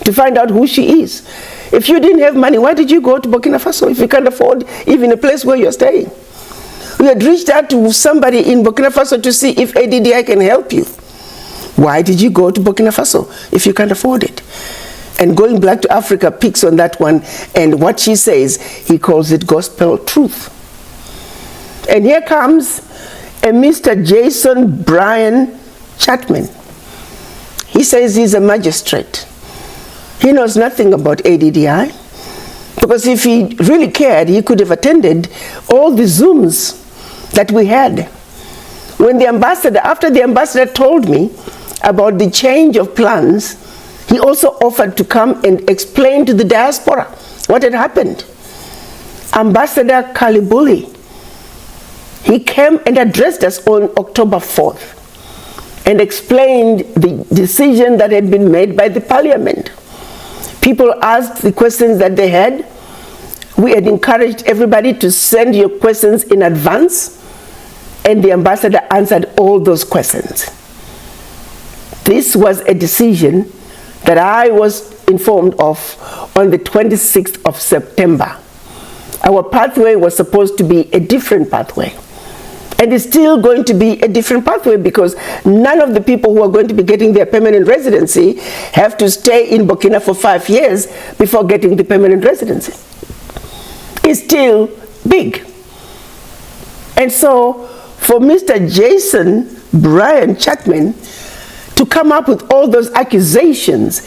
to find out who she is. If you didn't have money, why did you go to Burkina Faso if you can't afford even a place where you're staying? We had reached out to somebody in Burkina Faso to see if ADDI can help you. Why did you go to Burkina Faso if you can't afford it? And Going Black to Africa picks on that one, and what she says, he calls it gospel truth. And here comes a Mr. Jason Brian Chapman. He says he's a magistrate. He knows nothing about ADDI, because if he really cared, he could have attended all the Zooms that we had. When the ambassador, after the ambassador told me about the change of plans, he also offered to come and explain to the diaspora what had happened. Ambassador Kalibuli, he came and addressed us on October 4th and explained the decision that had been made by the parliament. People asked the questions that they had. We had encouraged everybody to send your questions in advance, And the ambassador answered all those questions. This was a decision that I was informed of on the 26th of September. Our pathway was supposed to be a different pathway. And it's still going to be a different pathway because none of the people who are going to be getting their permanent residency have to stay in Burkina for 5 years before getting the permanent residency. It's still big. And so for Mr. Jason Brian Chapman to come up with all those accusations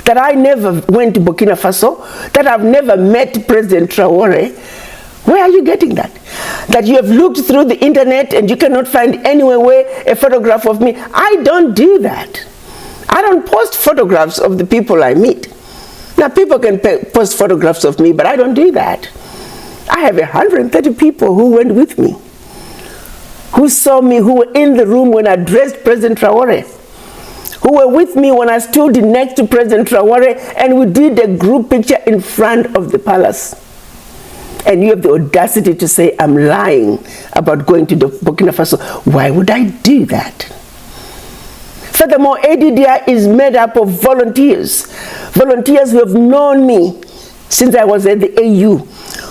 that I never went to Burkina Faso, that I've never met President Traore, where are you getting that? That you have looked through the internet and you cannot find anywhere a photograph of me. I don't do that. I don't post photographs of the people I meet. Now people can post photographs of me, but I don't do that. I have 130 people who went with me, who saw me, who were in the room when I addressed President Traore, who were with me when I stood next to President Traore and we did a group picture in front of the palace. And you have the audacity to say I'm lying about going to Burkina Faso. Why would I do that? Furthermore, ADDI is made up of volunteers. Volunteers who have known me since I was at the AU.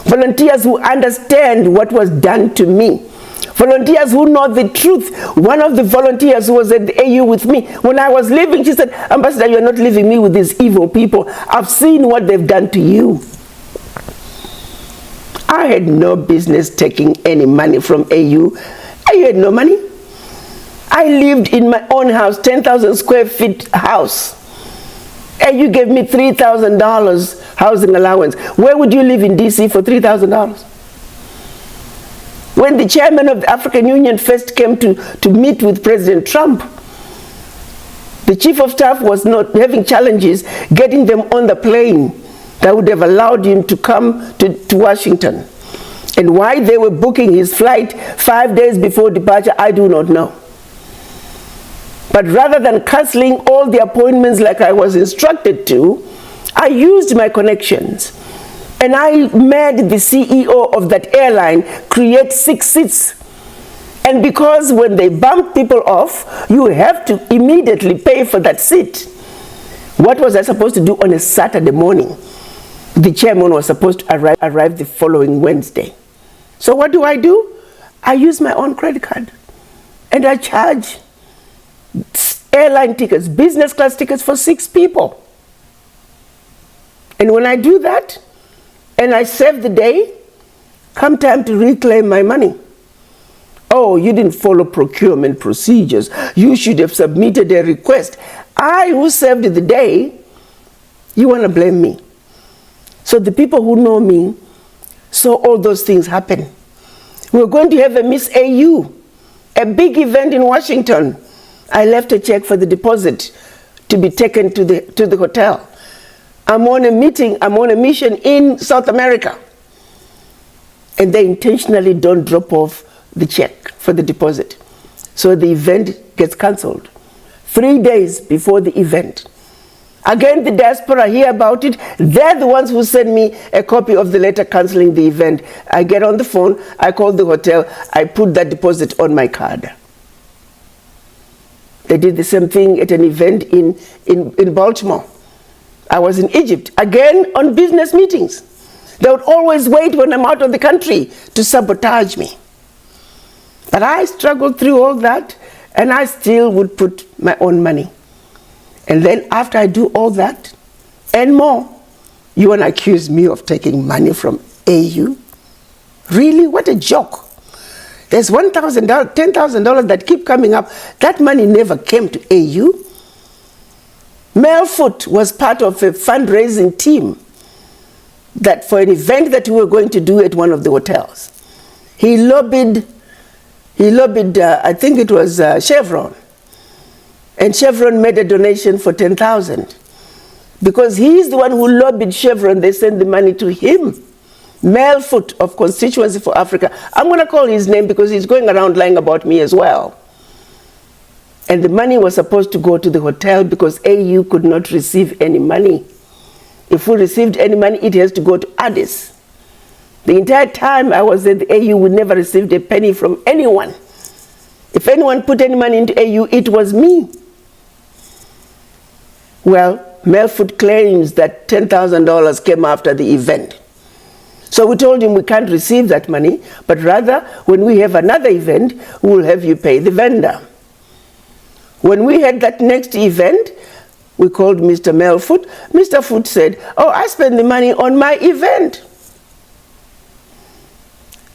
Volunteers who understand what was done to me. Volunteers who know the truth. One of the volunteers who was at the AU with me, when I was leaving, she said, Ambassador, you're not leaving me with these evil people. I've seen what they've done to you. I had no business taking any money from AU. I had no money. I lived in my own house, 10,000 square feet house. AU gave me $3,000 housing allowance. Where would you live in DC for $3,000? When the chairman of the African Union first came to meet with President Trump, the chief of staff was not having challenges getting them on the plane that would have allowed him to come to Washington. And why they were booking his flight 5 days before departure, I do not know. But rather than canceling all the appointments like I was instructed to, I used my connections. And I made the CEO of that airline create 6 seats. And because when they bump people off, you have to immediately pay for that seat. What was I supposed to do on a Saturday morning? The chairman was supposed to arrive the following Wednesday. So what do? I use my own credit card. And I charge airline tickets, business class tickets for 6 people. And when I do that, and I save the day, come time to reclaim my money. Oh, you didn't follow procurement procedures. You should have submitted a request. I, who saved the day, you want to blame me. So the people who know me saw all those things happen. We're going to have a Miss AU, a big event in Washington. I left a check for the deposit to be taken to the hotel. I'm on a mission in South America. And they intentionally don't drop off the check for the deposit. So the event gets cancelled 3 days before the event. Again, the diaspora hear about it. They're the ones who send me a copy of the letter cancelling the event. I get on the phone, I call the hotel, I put that deposit on my card. They did the same thing at an event in Baltimore. I was in Egypt, again on business meetings. They would always wait when I'm out of the country to sabotage me. But I struggled through all that, and I still would put my own money. And then after I do all that and more, you want to accuse me of taking money from AU? Really? What a joke. There's $1,000, $10,000 that keep coming up. That money never came to AU. Melfoot was part of a fundraising team that for an event that we were going to do at one of the hotels. He lobbied, I think it was Chevron. And Chevron made a donation for $10,000. Because he's the one who lobbied Chevron, they sent the money to him. Melfoot of Constituency for Africa. I'm going to call his name because he's going around lying about me as well. And the money was supposed to go to the hotel because AU could not receive any money. If we received any money, it has to go to Addis. The entire time I was at the AU, we never received a penny from anyone. If anyone put any money into AU, it was me. Well, Melfoot claims that $10,000 came after the event. So we told him we can't receive that money, but rather when we have another event, we'll have you pay the vendor. When we had that next event, we called Mr. Melfoot. Mr. Foot said, oh, I spent the money on my event.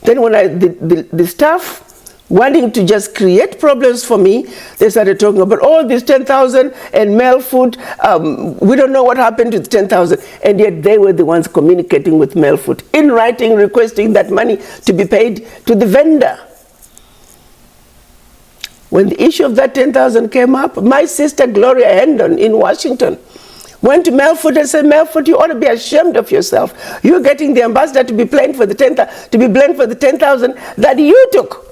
Then when the staff wanting to just create problems for me, they started talking about all this 10,000 and Melfoot. We don't know what happened to the 10,000. And yet they were the ones communicating with Melfoot in writing, requesting that money to be paid to the vendor. When the issue of that 10,000 came up, my sister Gloria Hendon in Washington went to Melfoot and said, Melfoot, you ought to be ashamed of yourself. You're getting the ambassador to be blamed for the 10,000 that you took,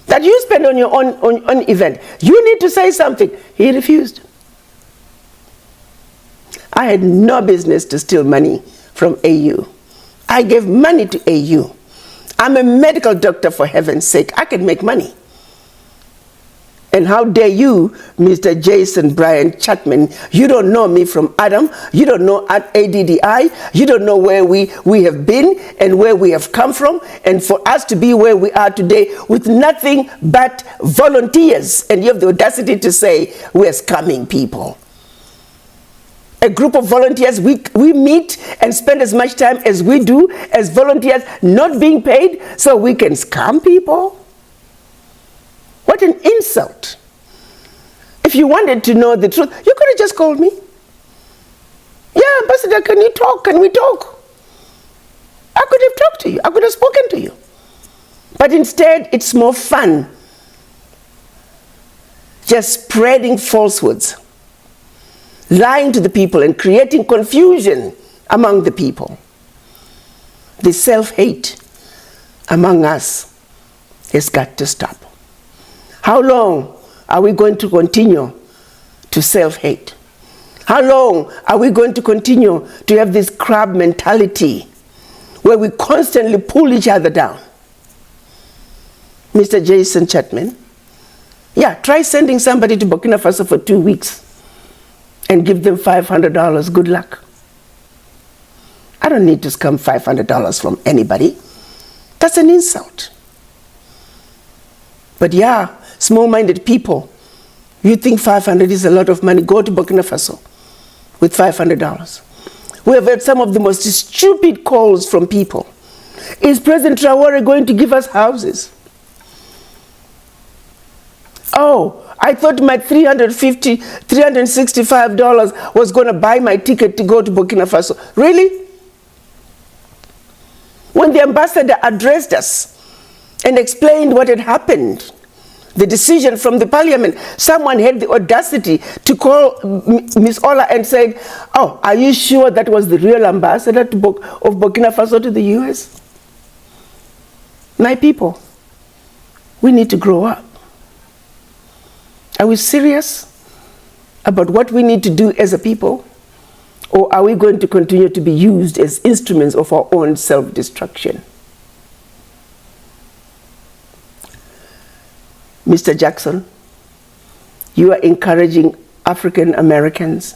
that you spent on your own event. You need to say something. He refused. I had no business to steal money from AU. I gave money to AU. I'm a medical doctor, for heaven's sake. I can make money. And how dare you, Mr. Jason Brian Chapman, you don't know me from Adam, you don't know ADDI, you don't know where we have been and where we have come from, and for us to be where we are today with nothing but volunteers, and you have the audacity to say we're scamming people. A group of volunteers, we meet and spend as much time as we do as volunteers not being paid so we can scam people? What an insult. If you wanted to know the truth, you could have just called me. Yeah, Ambassador, can you talk? Can we talk? I could have talked to you. I could have spoken to you. But instead, it's more fun just spreading falsehoods, lying to the people and creating confusion among the people. The self-hate among us has got to stop. How long are we going to continue to self-hate? How long are we going to continue to have this crab mentality where we constantly pull each other down? Mr. Jason Chapman, yeah, try sending somebody to Burkina Faso for 2 weeks and give them $500. Good luck. I don't need to scam $500 from anybody. That's an insult. But yeah, small-minded people, you think 500 is a lot of money, go to Burkina Faso with $500. We have had some of the most stupid calls from people. Is President Traore going to give us houses? Oh, I thought my $365 was going to buy my ticket to go to Burkina Faso. Really? When the ambassador addressed us and explained what had happened, the decision from the parliament, someone had the audacity to call Ms. Ola and said, oh, are you sure that was the real ambassador of Burkina Faso to the US? My people, we need to grow up. Are we serious about what we need to do as a people? Or are we going to continue to be used as instruments of our own self-destruction? Mr. Jackson, you are encouraging African Americans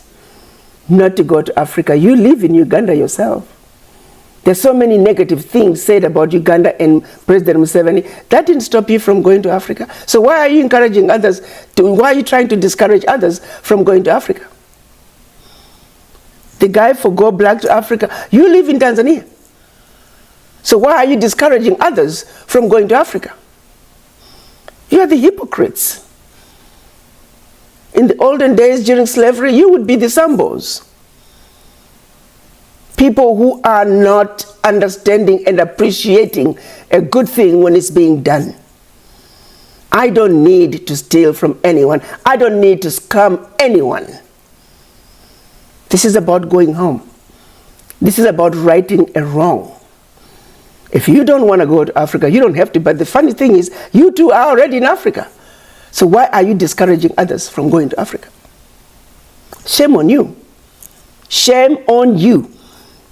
not to go to Africa. You live in Uganda yourself. There's so many negative things said about Uganda and President Museveni. That didn't stop you from going to Africa. So why are you encouraging others why are you trying to discourage others from going to Africa? The guy for Go Black to Africa, you live in Tanzania. So why are you discouraging others from going to Africa? You are the hypocrites. In the olden days during slavery, you would be the Sambos. People who are not understanding and appreciating a good thing when it's being done. I don't need to steal from anyone. I don't need to scam anyone. This is about going home. This is about righting a wrong. If you don't want to go to Africa, you don't have to. But the funny thing is, you two are already in Africa. So why are you discouraging others from going to Africa? Shame on you. Shame on you,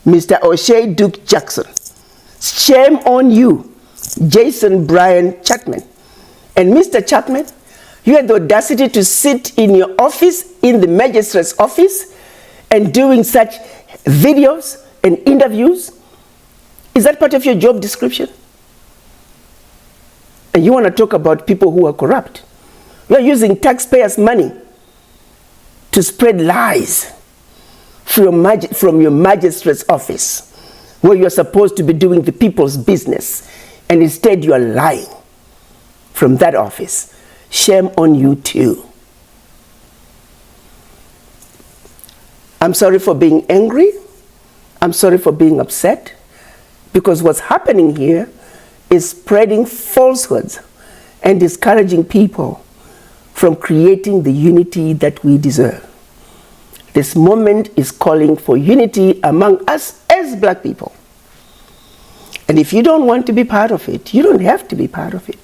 Mr. O'Shea Duke Jackson. Shame on you, Jason Brian Chapman. And Mr. Chapman, you had the audacity to sit in your office, in the magistrate's office, and doing such videos and interviews. Is that part of your job description? And you want to talk about people who are corrupt. You're using taxpayers' money to spread lies from your magistrate's office, where you're supposed to be doing the people's business, and instead you are lying from that office. Shame on you too. I'm sorry for being angry. I'm sorry for being upset, because what's happening here is spreading falsehoods and discouraging people from creating the unity that we deserve. This moment is calling for unity among us as Black people. And if you don't want to be part of it, you don't have to be part of it.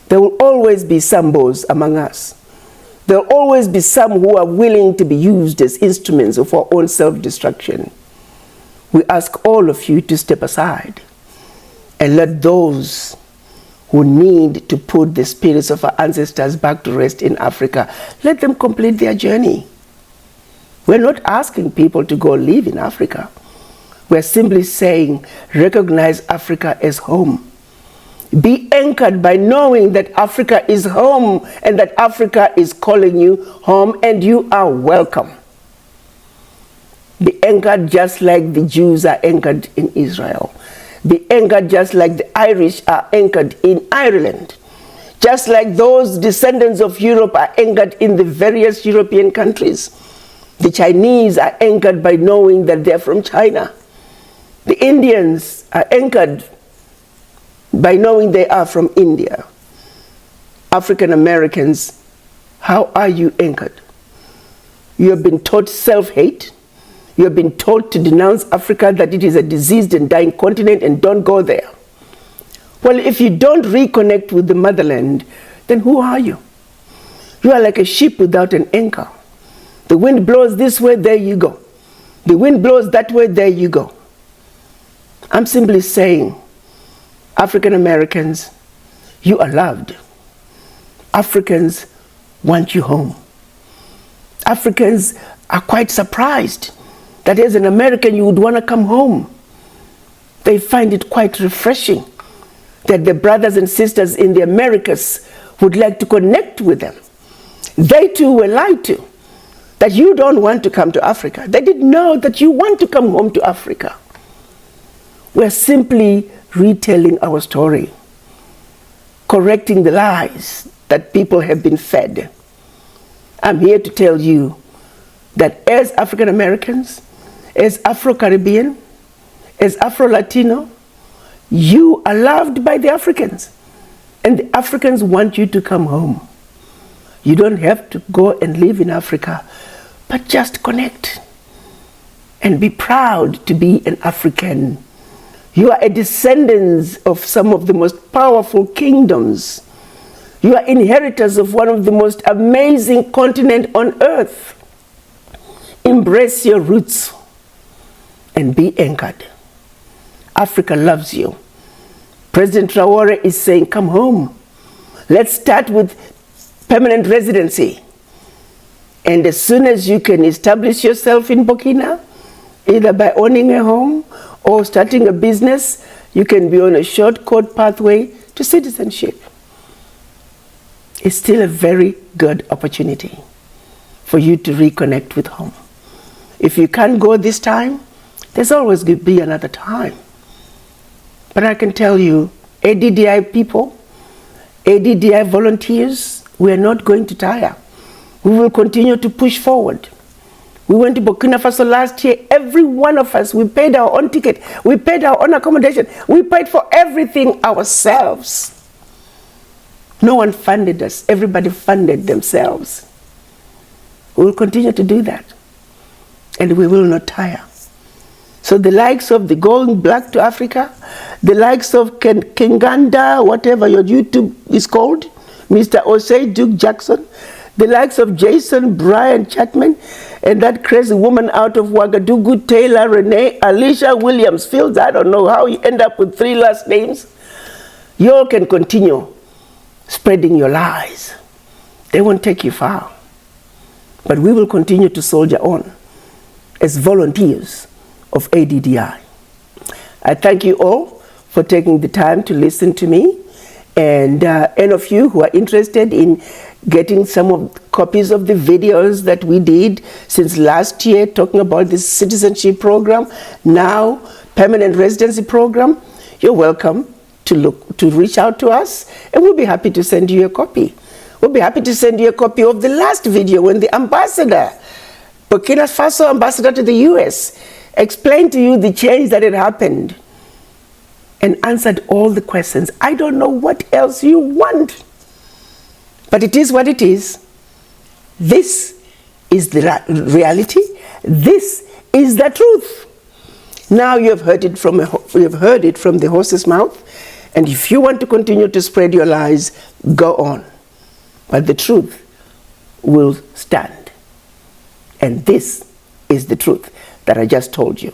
There will always be sambos among us. There will always be some who are willing to be used as instruments of our own self-destruction. We ask all of you to step aside and let those who need to put the spirits of our ancestors back to rest in Africa, let them complete their journey. We're not asking people to go live in Africa. We're simply saying, recognize Africa as home. Be anchored by knowing that Africa is home and that Africa is calling you home, and you are welcome. Be anchored just like the Jews are anchored in Israel. Be anchored just like the Irish are anchored in Ireland. Just like those descendants of Europe are anchored in the various European countries. The Chinese are anchored by knowing that they're from China. The Indians are anchored by knowing they are from India. African Americans, how are you anchored? You have been taught self-hate. You have been taught to denounce Africa, that it is a diseased and dying continent, and don't go there. Well, if you don't reconnect with the motherland, then who are you? You are like a ship without an anchor. The wind blows this way, there you go. The wind blows that way, there you go. I'm simply saying, African Americans, you are loved. Africans want you home. Africans are quite surprised that as an American you would want to come home. They find it quite refreshing that their brothers and sisters in the Americas would like to connect with them. They too were lied to, that you don't want to come to Africa. They didn't know that you want to come home to Africa. We're simply retelling our story, correcting the lies that people have been fed. I'm here to tell you that as African Americans, as Afro-Caribbean, as Afro-Latino, you are loved by the Africans, and the Africans want you to come home. You don't have to go and live in Africa, but just connect and be proud to be an African. You are a descendant of some of the most powerful kingdoms. You are inheritors of one of the most amazing continents on earth. Embrace your roots and be anchored. Africa loves you. President Traore is saying, come home. Let's start with permanent residency. And as soon as you can establish yourself in Burkina, either by owning a home or starting a business, you can be on a short-cut pathway to citizenship. It's still a very good opportunity for you to reconnect with home. If you can't go this time, there's always going to be another time. But I can tell you, ADDI people, ADDI volunteers, we are not going to tire. We will continue to push forward. We went to Burkina Faso last year. Every one of us, we paid our own ticket. We paid our own accommodation. We paid for everything ourselves. No one funded us. Everybody funded themselves. We will continue to do that. And we will not tire. So the likes of the Going Black to Africa, the likes of Kenganda, whatever your YouTube is called, Mr. Osei Duke Jackson, the likes of Jason Brian Chapman, and that crazy woman out of Ouagadougou, Taylor Renee, Alicia Williams Fields, I don't know how you end up with 3 last names. You all can continue spreading your lies, they won't take you far. But we will continue to soldier on as volunteers of ADDI. I thank you all for taking the time to listen to me. And any of you who are interested in getting some of the copies of the videos that we did since last year, talking about this citizenship program, now permanent residency program, you're welcome to reach out to us, and we'll be happy to send you a copy. We'll be happy to send you a copy of the last video when the ambassador, Burkina Faso ambassador to the US, explained to you the change that had happened and answered all the questions. I don't know what else you want, but it is what it is. This is the reality. This is the truth. Now you have heard it from the horse's mouth, and if you want to continue to spread your lies, go on. But the truth will stand. And this is the truth that I just told you.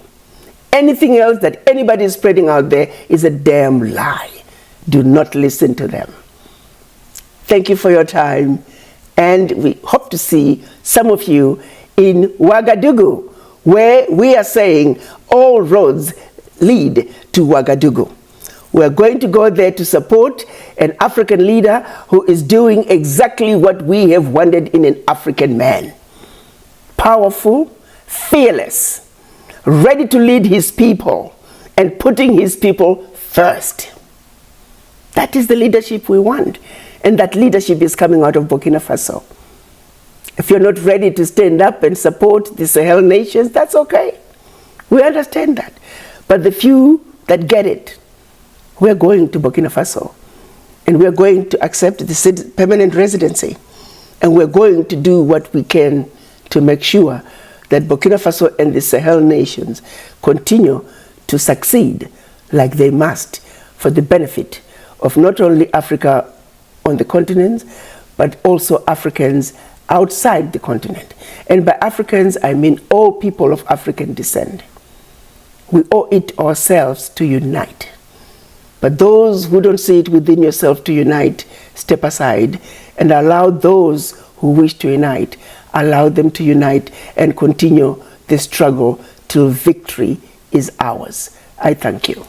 Anything else that anybody is spreading out there is a damn lie. Do not listen to them. Thank you for your time, and we hope to see some of you in Ouagadougou, where we are saying all roads lead to Ouagadougou. We're going to go there to support an African leader who is doing exactly what we have wanted in an African man. Powerful, fearless, ready to lead his people and putting his people first. That is the leadership we want, and that leadership is coming out of Burkina Faso. If you're not ready to stand up and support the Sahel nations, that's okay. We understand that. But the few that get it, we're going to Burkina Faso, and we're going to accept the permanent residency, and we're going to do what we can to make sure that Burkina Faso and the Sahel nations continue to succeed like they must for the benefit of not only Africa on the continent, but also Africans outside the continent. And by Africans, I mean all people of African descent. We owe it ourselves to unite. But those who don't see it within yourself to unite, step aside and allow those who wish to unite, allow them to unite and continue the struggle till victory is ours. I thank you.